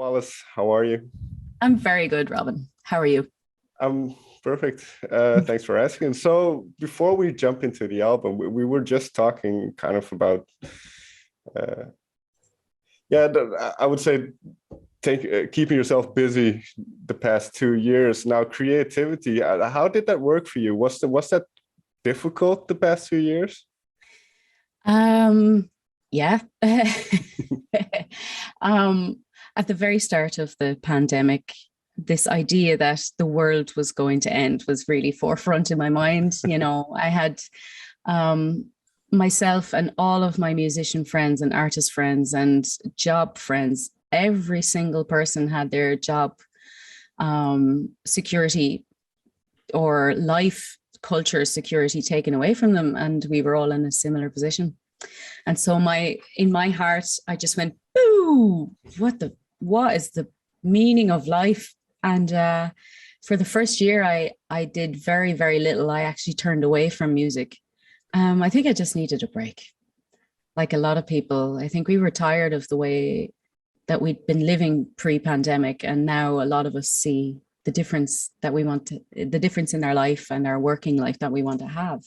Wallace, how are you? I'm very good, Robin. How are you? I'm perfect. Thanks for asking. So before we jump into the album, we were just talking kind of about, uh, I would say keeping yourself busy the past 2 years. Now, creativity, how did that work for you? Was that difficult the past 2 years? Yeah. um, at the very start of the pandemic, this idea that the world was going to end was really forefront in my mind. I had um, myself and all of my musician friends and artist friends and job friends, every single person had their job security or life culture security taken away from them. And we were all in a similar position. And so in my heart, I just went, boo, what is the meaning of life? And for the first year, I did very, very little. I actually turned away from music. I think I just needed a break. Like a lot of people, I think we were tired of the way that we'd been living pre-pandemic. And now a lot of us see the difference the difference in our life and our working life that we want to have.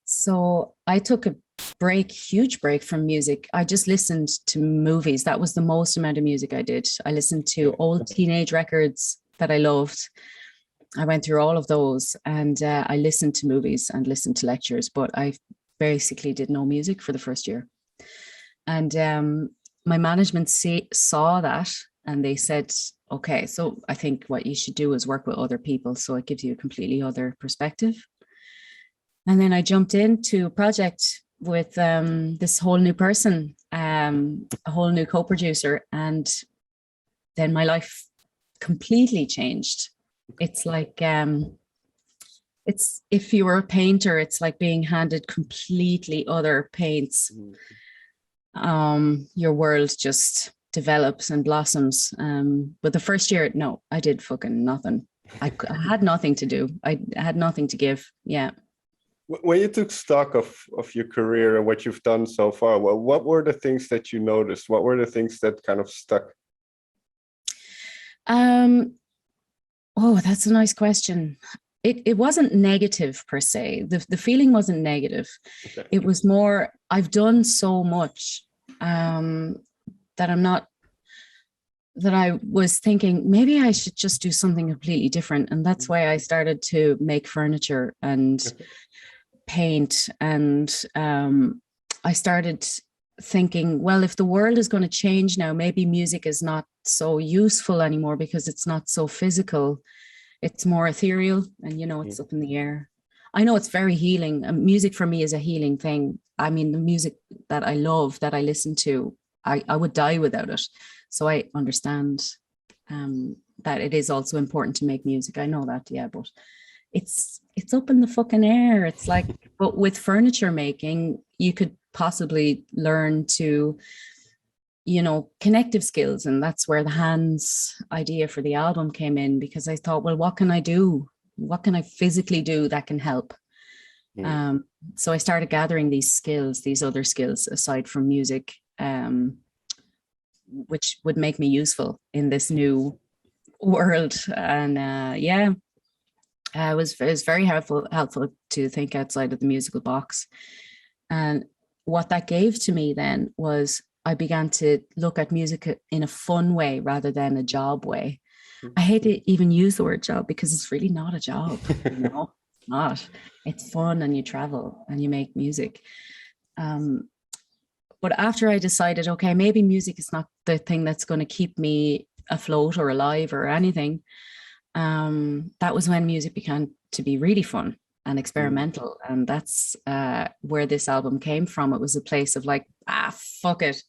So I took a huge break from music. I just listened to movies. That was the most amount of music I did. I listened to old teenage records that I loved. I went through all of those, and I listened to movies and listened to lectures, but I basically did no music for the first year. And my management saw that, and they said, okay, so I think what you should do is work with other people, so it gives you a completely other perspective. And then I jumped into a project with this whole new person, a whole new co-producer, and then my life completely changed. It's like, it's if you were a painter, it's like being handed completely other paints. Your world just develops and blossoms. But the first year, no, I did fucking nothing. I had nothing to do. I had nothing to give. Yeah. When you took stock of your career and what you've done so far, well, what were the things that you noticed? What were the things that kind of stuck? Oh, that's a nice question. It wasn't negative per se. The feeling wasn't negative. Okay. It was more, I've done so much that I was thinking maybe I should just do something completely different. And that's why I started to make furniture and paint. And I started thinking, well, if the world is going to change now, maybe music is not so useful anymore because it's not so physical. It's more ethereal and, it's up in the air. I know it's very healing. Music for me is a healing thing. I mean, the music that I love, that I listen to, I would die without it. So I understand that it is also important to make music. I know that, yeah, but it's up in the fucking air. It's like, but with furniture making, you could possibly learn to, connective skills. And that's where the hands idea for the album came in, because I thought, well, what can I do? What can I physically do that can help? So I started gathering these other skills aside from music, which would make me useful in this new world. And it was very helpful to think outside of the musical box. And what that gave to me then was I began to look at music in a fun way rather than a job way. I hate to even use the word job because it's really not a job, It's not. It's fun, and you travel and you make music. But after I decided, okay, maybe music is not the thing that's going to keep me afloat or alive or anything, that was when music began to be really fun and experimental. And that's where this album came from. It was a place of like, fuck it.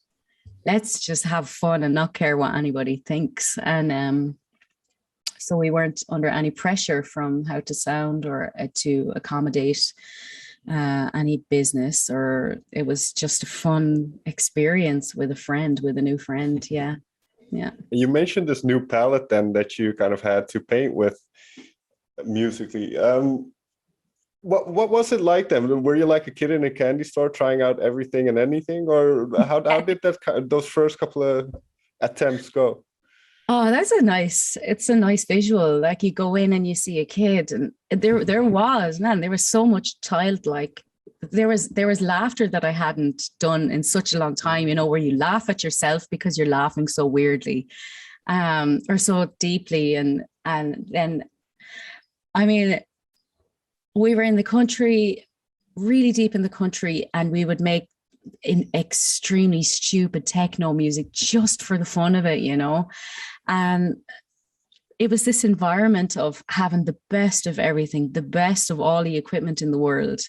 Let's just have fun and not care what anybody thinks. And so we weren't under any pressure from how to sound or to accommodate any business, or it was just a fun experience with a new friend. Yeah. You mentioned this new palette then that you kind of had to paint with musically. What was it like then? Were you like a kid in a candy store trying out everything and anything, or how did those first couple of attempts go? Oh, it's a nice visual. Like you go in and you see a kid, and there was so much childlike. There was laughter that I hadn't done in such a long time, where you laugh at yourself because you're laughing so weirdly, or so deeply. And then, I mean, we were in the country, really deep in the country, and we would make in extremely stupid techno music just for the fun of it, and it was this environment of having the best of everything, the best of all the equipment in the world,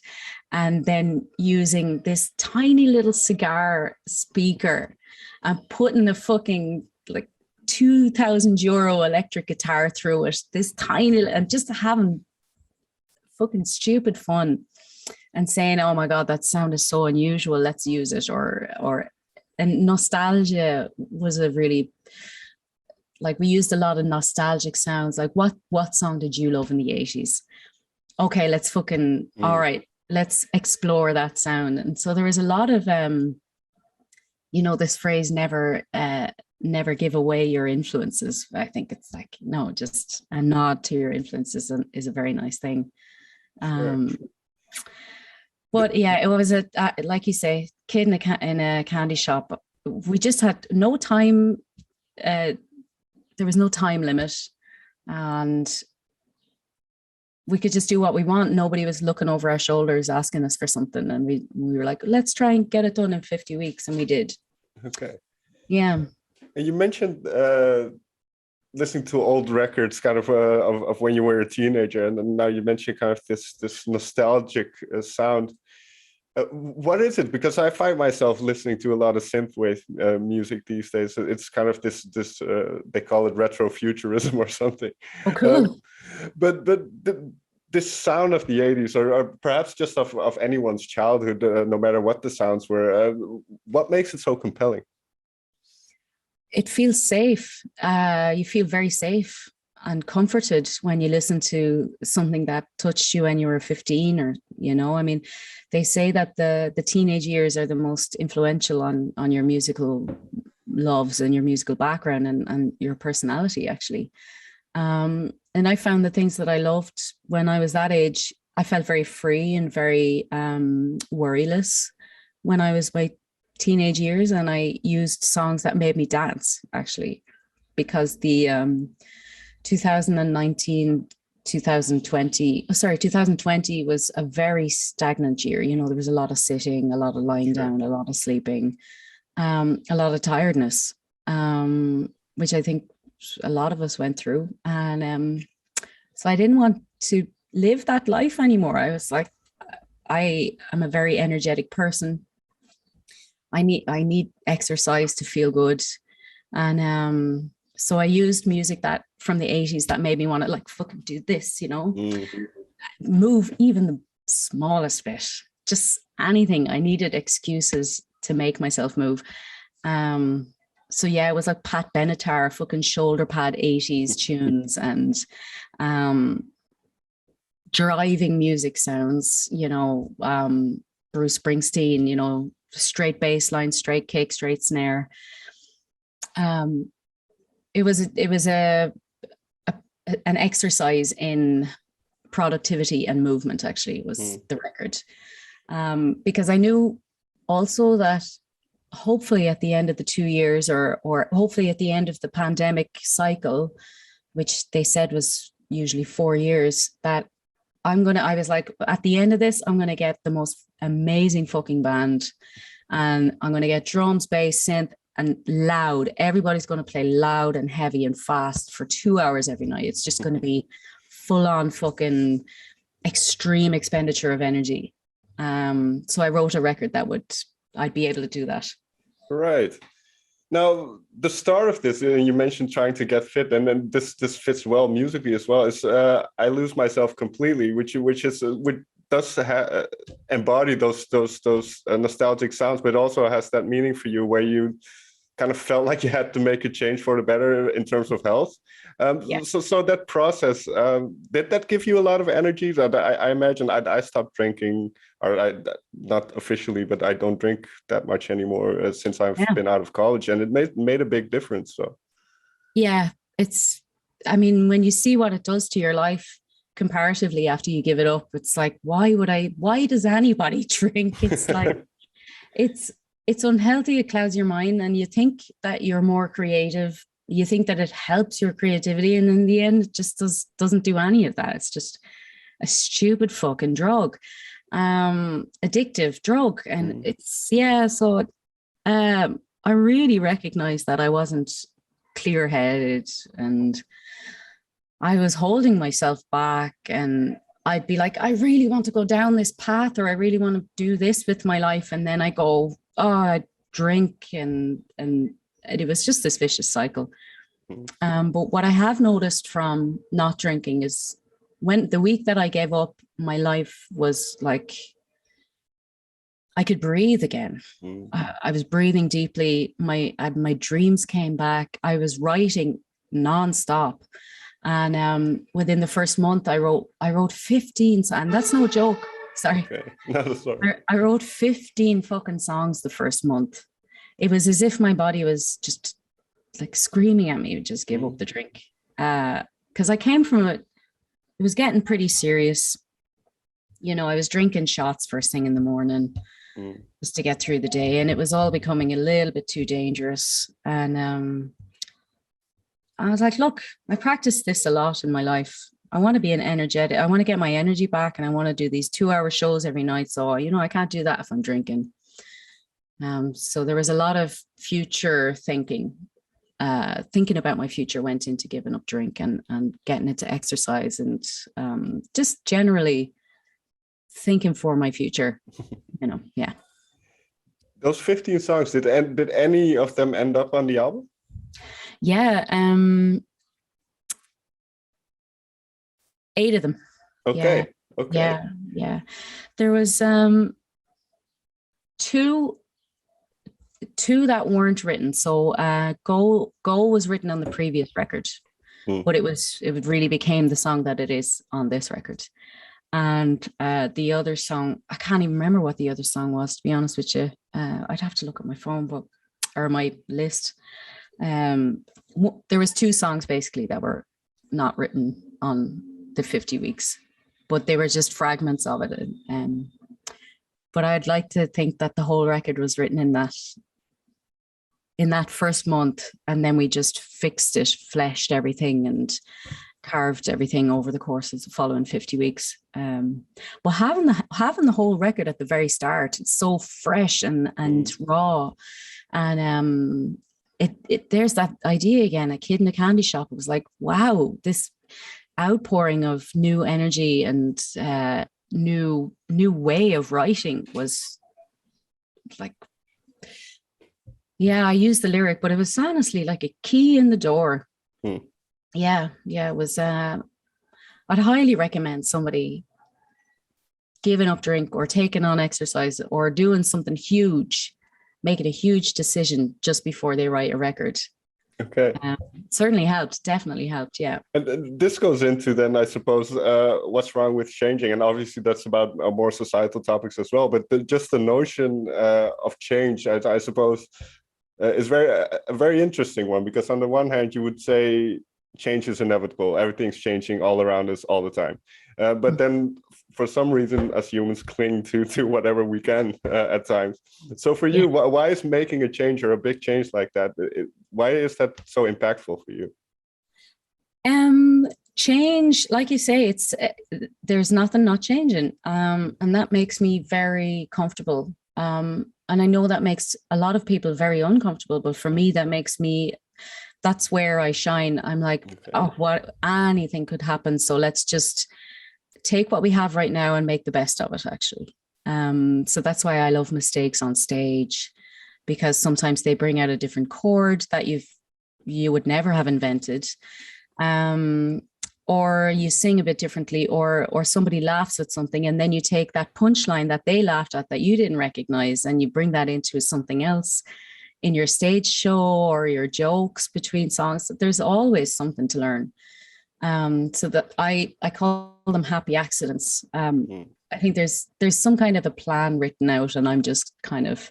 and then using this tiny little cigar speaker and putting a fucking like €2,000 electric guitar through it, this tiny, and just having fucking stupid fun and saying, oh my God, that sound is so unusual, let's use it. And nostalgia was a really, like, we used a lot of nostalgic sounds. Like what song did you love in the 80s? Okay, let's fucking, all right, let's explore that sound. And so there was a lot of, this phrase, never give away your influences. I think it's like, no, just a nod to your influences is a very nice thing. Sure. But yeah, it was like you say, kid in a candy shop. We just had no time. There was no time limit, and we could just do what we want. Nobody was looking over our shoulders asking us for something, and we were like, let's try and get it done in 50 weeks, and we did. Okay. Yeah. And you mentioned listening to old records, kind of when you were a teenager, and now you mentioned kind of this nostalgic sound. What is it? Because I find myself listening to a lot of synthwave music these days. It's kind of this they call it retrofuturism or something. Oh, cool. This sound of the 80s, or perhaps just of anyone's childhood, no matter what the sounds were, what makes it so compelling? It feels safe. You feel very safe and comforted when you listen to something that touched you when you were 15, or, I mean, they say that the teenage years are the most influential on your musical loves and your musical background and your personality, actually. And I found the things that I loved when I was that age, I felt very free and very worryless when I was my teenage years, and I used songs that made me dance, actually, because the 2020 was a very stagnant year. There was a lot of sitting, a lot of lying down, a lot of sleeping, a lot of tiredness, which I think a lot of us went through. And so I didn't want to live that life anymore. I was like, I am a very energetic person. I need exercise to feel good. And so I used music that from the 80s that made me want to like fucking do this, move even the smallest bit, just anything. I needed excuses to make myself move. So yeah, it was like Pat Benatar, fucking shoulder pad 80s tunes, and driving music sounds, Bruce Springsteen, straight bass line, straight kick, straight snare. It was an exercise in productivity and movement, actually, was the record. Because I knew also that hopefully at the end of the 2 years, or hopefully at the end of the pandemic cycle, which they said was usually 4 years, that I was like, at the end of this, I'm going to get the most amazing fucking band, and I'm going to get drums, bass, synth, and loud. Everybody's going to play loud and heavy and fast for 2 hours every night. It's just going to be full on fucking extreme expenditure of energy. So I wrote a record that I'd be able to do that. Right. Now, the start of this, you mentioned trying to get fit, and then this fits well musically as well. Is I Lose Myself Completely, which does embody those nostalgic sounds, but also has that meaning for you where you kind of felt like you had to make a change for the better in terms of health. So that process, did that give you a lot of energy? That I imagine I stopped drinking, or not officially, but I don't drink that much anymore since I've been out of college, and it made a big difference. So Yeah, I mean, when you see what it does to your life comparatively after you give it up, it's like, why does anybody drink? It's like, it's, it's unhealthy. It clouds your mind and you think that you're more creative. You think that it helps your creativity. And in the end, it just doesn't do any of that. It's just a stupid fucking drug, addictive drug. And it's, yeah. So, I really recognized that I wasn't clear-headed and I was holding myself back, and I'd be like, I really want to go down this path, or I really want to do this with my life. And then I go, oh, I drink, and it was just this vicious cycle. But what I have noticed from not drinking is when the week that I gave up, my life was like, I could breathe again. I was breathing deeply. My dreams came back. I was writing nonstop. And within the first month, I wrote 15 songs, and that's no joke. Sorry. Okay. No, sorry. I wrote 15 fucking songs the first month. It was as if my body was just like screaming at me to just give up the drink. Because I came from it was getting pretty serious. You know, I was drinking shots first thing in the morning just to get through the day, and it was all becoming a little bit too dangerous. And I was like, look, I practiced this a lot in my life. I want to be an energetic. I want to get my energy back, and I want to do these 2-hour shows every night. So, you know, I can't do that if I'm drinking. So there was a lot of future thinking. Thinking about my future went into giving up drink and getting into exercise and just generally thinking for my future, you know. Yeah. Those 15 songs, did any of them end up on the album? Yeah. 8 of them. Okay. Yeah. Okay. Yeah. There was two that weren't written. So Go was written on the previous record, but it really became the song that it is on this record. And the other song, I can't even remember what the other song was, to be honest with you. I'd have to look at my phone book or my list. There was 2 songs basically that were not written on the 50 weeks, but they were just fragments of it. But I'd like to think that the whole record was written in that first month, and then we just fixed it, fleshed everything and carved everything over the course of the following 50 weeks. But having the whole record at the very start, it's so fresh and raw. And there's that idea again, a kid in a candy shop. It was like, wow, this outpouring of new energy and new way of writing was like, yeah, I used the lyric, but it was honestly like a key in the door. Yeah, it was. I'd highly recommend somebody giving up drink or taking on exercise or doing something huge, making a huge decision just before they write a record. Okay. Certainly helped, definitely helped, yeah. And this goes into then, I suppose, what's wrong with changing. And obviously that's about more societal topics as well. But just the notion of change, I suppose, is a very interesting one, because on the one hand, you would say change is inevitable. Everything's changing all around us all the time. But then for some reason, as humans, cling to whatever we can at times. So for you, why is making a change or a big change like that, why is that so impactful for you? Change, like you say, it's there's nothing not changing. And that makes me very comfortable. And I know that makes a lot of people very uncomfortable, but for me, that's where I shine. I'm like, anything could happen. So let's just take what we have right now and make the best of it, actually. So that's why I love mistakes on stage, because sometimes they bring out a different chord that you would never have invented. Or you sing a bit differently, or somebody laughs at something, and then you take that punchline that they laughed at that you didn't recognize, and you bring that into something else in your stage show or your jokes between songs. There's always something to learn. So that I call them happy accidents. I think there's some kind of a plan written out, and I'm just kind of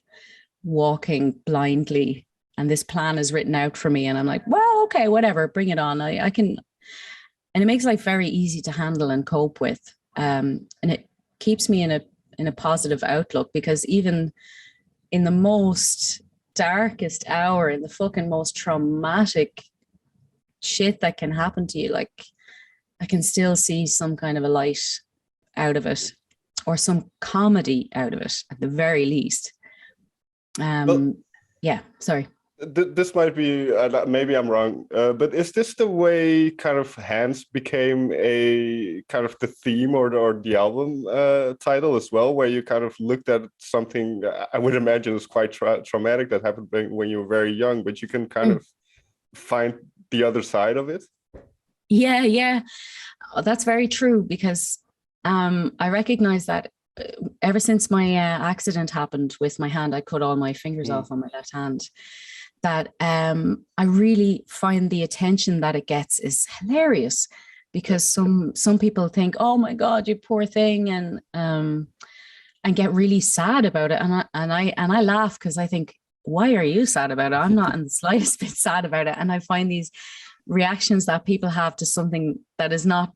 walking blindly, and this plan is written out for me, and I'm like, well, okay, whatever, bring it on. I can, and it makes life very easy to handle and cope with. And it keeps me in a positive outlook, because even in the most darkest hour, in the fucking most traumatic shit that can happen to you, like, I can still see some kind of a light out of it, or some comedy out of it at the very least. Yeah, sorry. This might be, maybe I'm wrong, but is this the way kind of Hands became a kind of the theme or the album title as well, where you kind of looked at something I would imagine is quite traumatic that happened when you were very young, but you can kind of find the other side of it? Yeah. That's very true, because I recognize that ever since my accident happened with my hand, I cut all my fingers off on my left hand, that I really find the attention that it gets is hilarious, because some people think, oh my God, you poor thing, and get really sad about it. And I laugh, because I think, why are you sad about it? I'm not in the slightest bit sad about it. And I find these reactions that people have to something that is not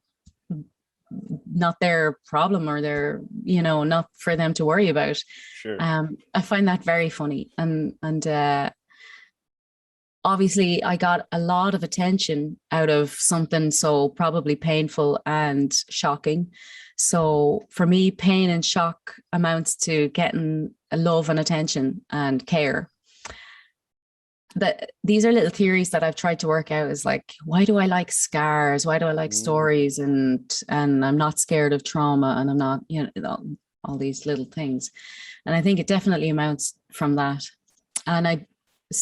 their problem, or their, not for them to worry about. Sure. I find that very funny. And obviously I got a lot of attention out of something so probably painful and shocking. So for me, pain and shock amounts to getting a love and attention and care. But these are little theories that I've tried to work out, is like, why do I like scars? Why do I like stories? And I'm not scared of trauma, and I'm not, all these little things. And I think it definitely amounts from that. And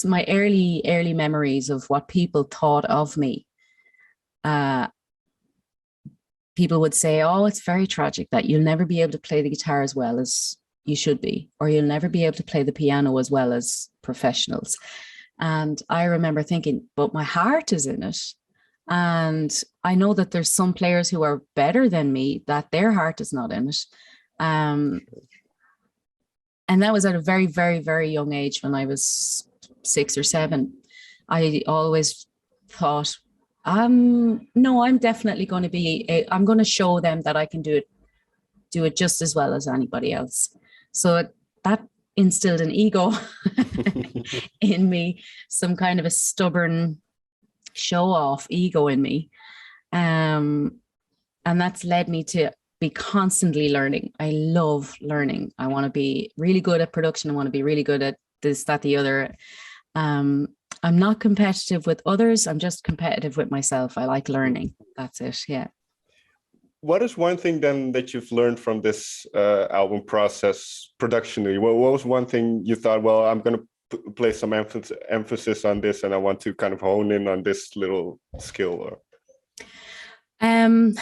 my early memories of what people thought of me, people would say, oh, it's very tragic that you'll never be able to play the guitar as well as you should be, or you'll never be able to play the piano as well as professionals. And I remember thinking, but my heart is in it. And I know that there's some players who are better than me, that their heart is not in it. And that was at a very, very, very young age. When I was 6 or 7, I always thought, no, I'm definitely going to be, I'm going to show them that I can do it just as well as anybody else. So that instilled an ego in me, some kind of a stubborn show-off ego in me. And that's led me to be constantly learning. I love learning. I want to be really good at production. I want to be really good at this, that, the other. I'm not competitive with others. I'm just competitive with myself. I like learning. That's it. Yeah. What is one thing then that you've learned from this album process productionally? What was one thing you thought, well, I'm going to place some emphasis on this, and I want to kind of hone in on this little skill? Or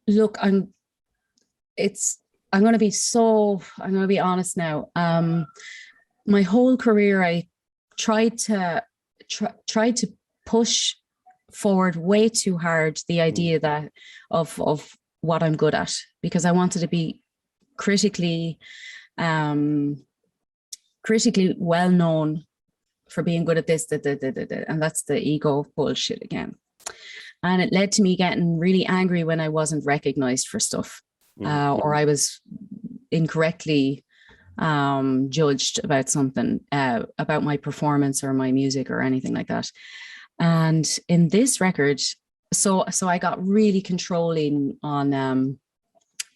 look, I'm going to be honest now. My whole career, I tried to push forward way too hard the idea that of what I'm good at, because I wanted to be critically well known for being good at this, and that's the ego bullshit again. And it led to me getting really angry when I wasn't recognized for stuff, or I was incorrectly judged about something, about my performance or my music or anything like that. And in this record, so I got really controlling on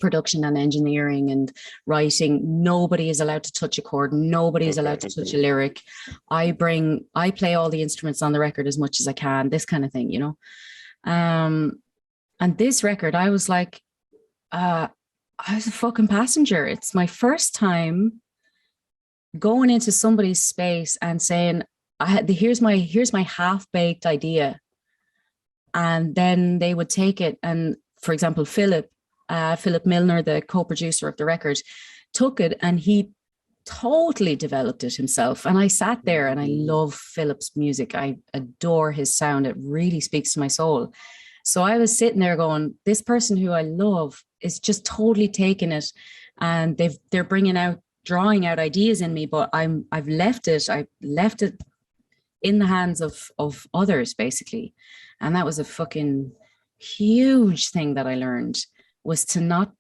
production and engineering and writing. Nobody is allowed to touch a chord. Nobody is allowed to touch a lyric. I play all the instruments on the record as much as I can, this kind of thing, and this record, I was like, I was a fucking passenger. It's my first time going into somebody's space and saying, here's my half-baked idea. And then they would take it, and for example, Philip Milner, the co-producer of the record, took it and he totally developed it himself. And I sat there, and I love Philip's music. I adore his sound. It really speaks to my soul. So I was sitting there going, this person who I love is just totally taking it, and they're drawing out ideas in me, but I've left it in the hands of others, basically. And that was a fucking huge thing that I learned, was to not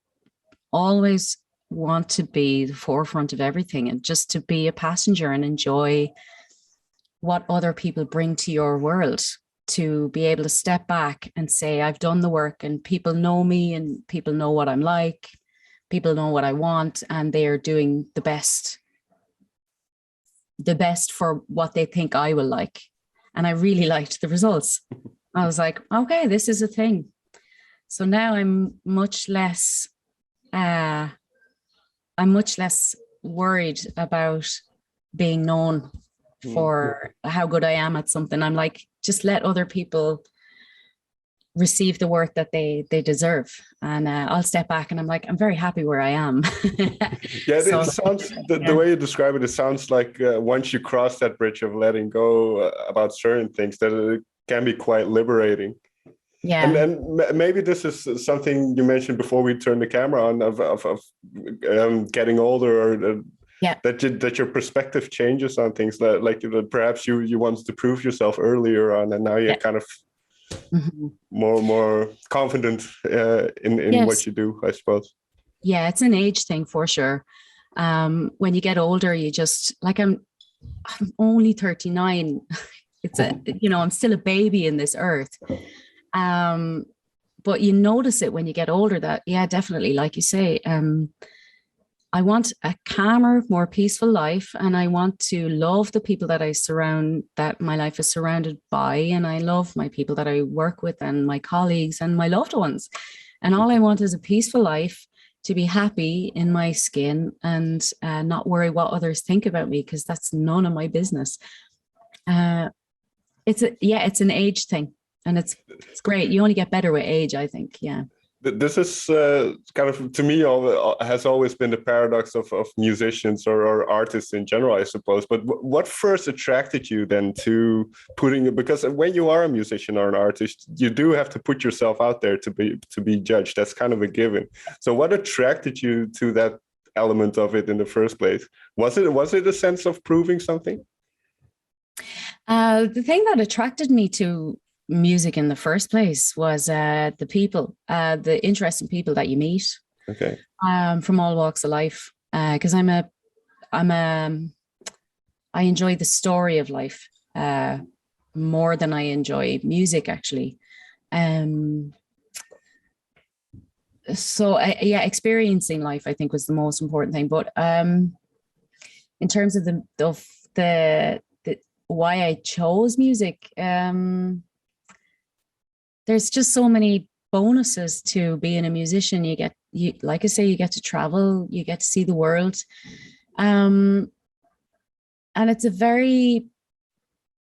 always want to be the forefront of everything, and just to be a passenger and enjoy what other people bring to your world, to be able to step back and say, I've done the work and people know me and people know what I'm like, people know what I want, and they are doing the best for what they think I will like. And I really liked the results. I was like, okay, this is a thing. So now I'm much less worried about being known for how good I am at something. I'm like, just let other people receive the work that they deserve, and I'll step back, and I'm like, I'm very happy where I am. Yeah, So, it sounds the way you describe it, it sounds like once you cross that bridge of letting go about certain things, that it can be quite liberating. yeah. And maybe this is something you mentioned before we turned the camera on, of getting older, or that your perspective changes on things, that like perhaps you wanted to prove yourself earlier on, and now you're kind of more confident in what you do, I suppose. Yeah, it's an age thing for sure. When you get older, you just, like, I'm only 39. It's I'm still a baby in this earth. But you notice it when you get older that, yeah, definitely, like you say, I want a calmer, more peaceful life, and I want to love the people that my life is surrounded by, and I love my people that I work with and my colleagues and my loved ones. And all I want is a peaceful life, to be happy in my skin, and not worry what others think about me, because that's none of my business. It's an age thing, and it's great. You only get better with age, I think. Yeah. This is kind of, to me, has always been the paradox of musicians or artists in general, I suppose. But what first attracted you then to putting it? Because when you are a musician or an artist, you do have to put yourself out there to be judged. That's kind of a given. So what attracted you to that element of it in the first place? Was it a sense of proving something? The thing that attracted me to music in the first place was the people, the interesting people that you meet. Okay. From all walks of life, because I enjoy the story of life more than I enjoy music, actually. So experiencing life, I think, was the most important thing. But in terms of the why I chose music, there's just so many bonuses to being a musician. Like I say, you get to travel, you get to see the world. And it's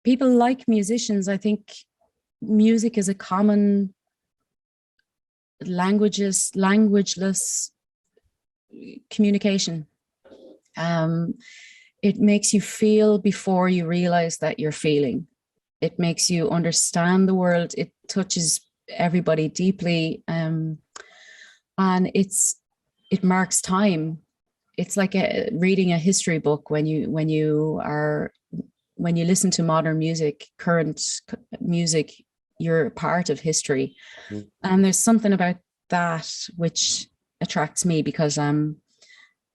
people like musicians. I think music is a common languageless communication. It makes you feel before you realize that you're feeling. It makes you understand the world. It touches everybody deeply. And it marks time. It's like reading a history book when you listen to modern music, current music, you're part of history. And there's something about that which attracts me, because in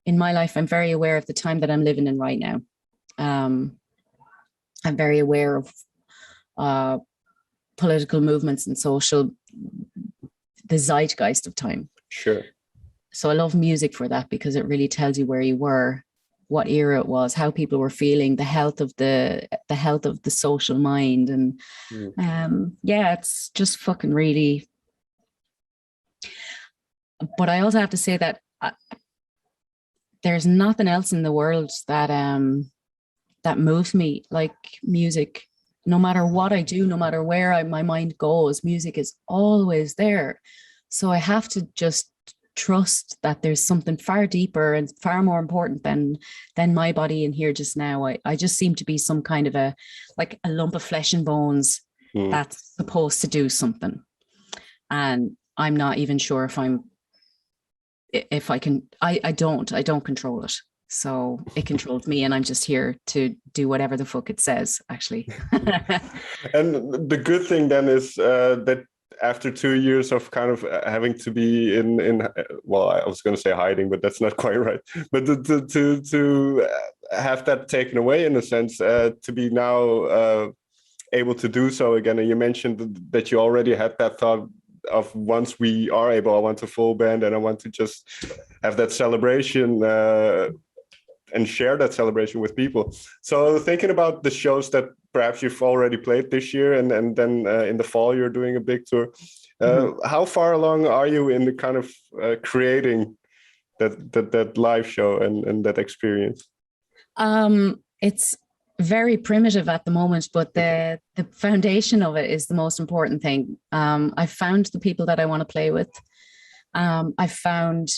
my life, I'm very aware of the time that I'm living in right now. I'm very aware of political movements and the zeitgeist of time. Sure. So I love music for that, because it really tells you where you were, what era it was, how people were feeling, the health of the social mind. And it's just fucking really. But I also have to say that there's nothing else in the world that moves me like music. No matter what I do, no matter where my mind goes, music is always there. So I have to just trust that there's something far deeper and far more important than my body in here just now. I just seem to be some kind of a lump of flesh and bones that's supposed to do something. And I'm not even sure if I can, I don't control it. So it controls me, and I'm just here to do whatever the fuck it says, actually. And the good thing then is that after 2 years of kind of having to be in well, I was going to say hiding, but that's not quite right. But to have that taken away, in a sense, to be now able to do so again. And you mentioned that you already had that thought of, once we are able, I want a full band and I want to just have that celebration and share that celebration with people. So thinking about the shows that perhaps you've already played this year, and then in the fall you're doing a big tour. How far along are you in the kind of creating that live show and that experience? It's very primitive at the moment, but the foundation of it is the most important thing. I've found the people that I want to play with. I've found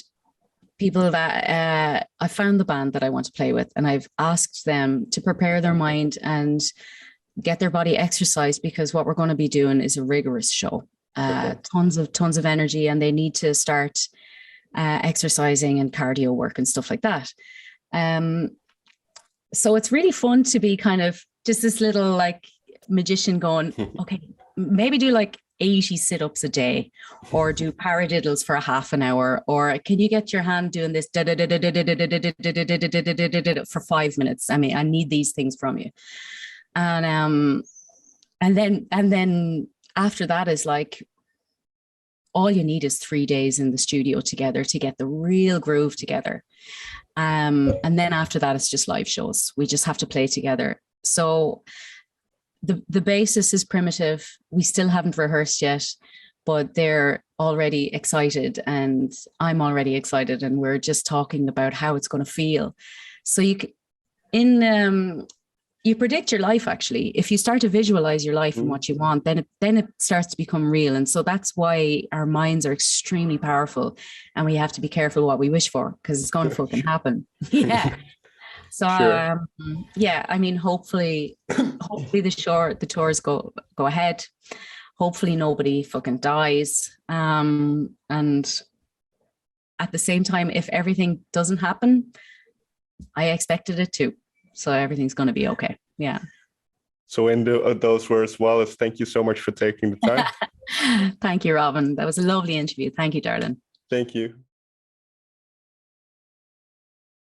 people that I found the band that I want to play with, and I've asked them to prepare their mind and get their body exercised, because what we're going to be doing is a rigorous show. Tons of energy, and they need to start exercising and cardio work and stuff like that. So it's really fun to be kind of just this little like magician going, okay, maybe do like 80 sit-ups a day, or do paradiddles for a half an hour, or can you get your hand doing this for 5 minutes? I mean, I need these things from you. And then after that is like, all you need is 3 days in the studio together to get the real groove together. And then after that, it's just live shows. We just have to play together. So the basis is primitive. We still haven't rehearsed yet, but they're already excited, and I'm already excited, and we're just talking about how it's going to feel. So you predict your life, actually. If you start to visualize your life and what you want, then it starts to become real. And so that's why our minds are extremely powerful, and we have to be careful what we wish for, because it's going to fucking happen. Yeah. So yeah, I mean, hopefully the tours go ahead. Hopefully nobody fucking dies. And at the same time, if everything doesn't happen, I expected it to. So everything's going to be okay. Yeah. So in those words, Wallis, thank you so much for taking the time. Thank you, Robin. That was a lovely interview. Thank you, darling. Thank you.